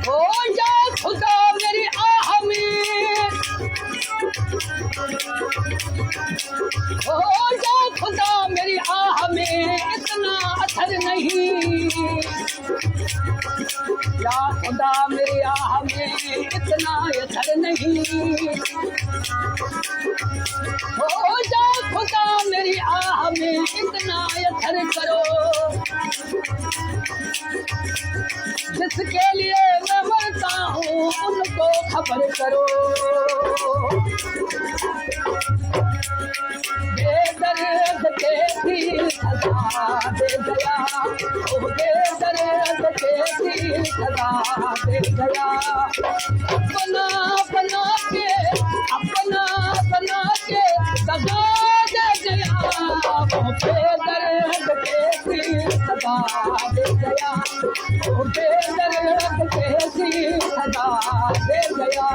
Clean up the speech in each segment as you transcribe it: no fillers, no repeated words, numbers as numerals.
हो जा खुदा मेरी आह में, हो जा खुदा मेरी आह में इतना असर नहीं, या खुदा मेरी आह में इतना असर नहीं। हो जा खुदा मेरी आह में इतना असर करो, जिसके लिए मैं मरता हूँ उनको खबर करो। बेदर्द के दिल सजा दे गया, ओ बेदर्द के दिल सजा दे गया। अपना बना के, अपना बना के सजा दे गया, ओ बेदर्द के दिल सजा दे गया, ओ बेदर्द के दिल सजा दे गया।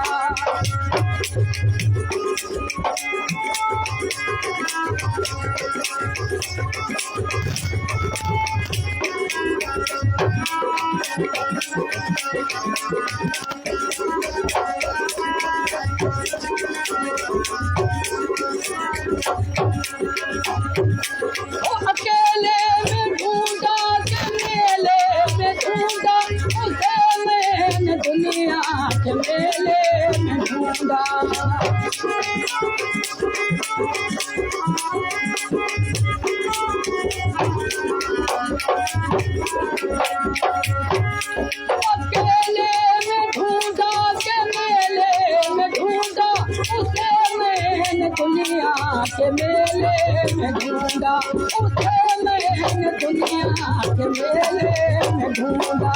अकेले में ढूंढा के मेले में ढूंढा, उसे मैंने दुनिया के मेले में ढूंढा। अकेले में ढूंढा के मेले में ढूंढा, उसे मैंने दुनिया के मेले में ढूंढा, उसे मैंने दुनिया के मेले में ढूंढा।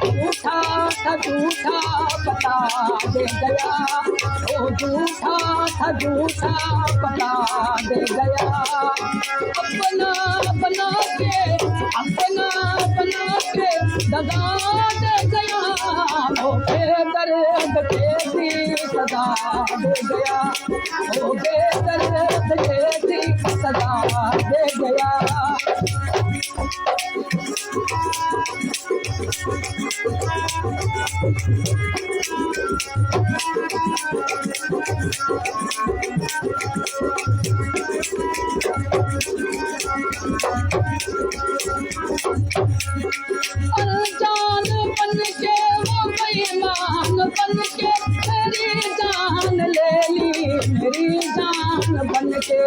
झूठा था झूठा बता दे गया, ओ झूठा था झूठा बता दे गया। अपना बना के, अपना बना के दगा दे गया, ओ बेदर्द के दिल सजा दे गया, ओ बेदर्द के दिल सजा दे गया। अनजान बन के वो बेईमान बन के मेरी जान ले ली, मेरी जान बन के।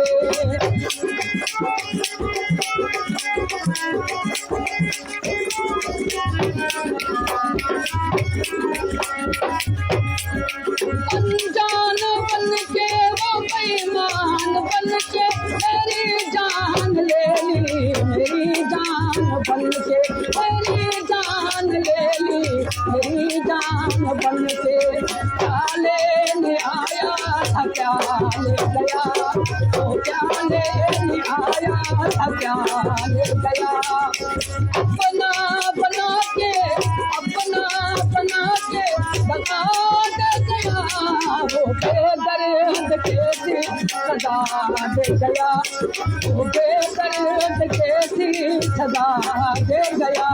अनजान बन के वो बेईमान बन के मेरी जान ले ली, मेरी जान बन के, मेरी जान ले ली, मेरी जान बन के। क्या लेने आया था क्या ले गया, ओ क्या लेने आया था क्या ले गया। अपना बना के, अपना बना के बता दे गया, वो बेदर्द के दिल सजा दे गया, वो बेदर्द के दिल सजा दे गया।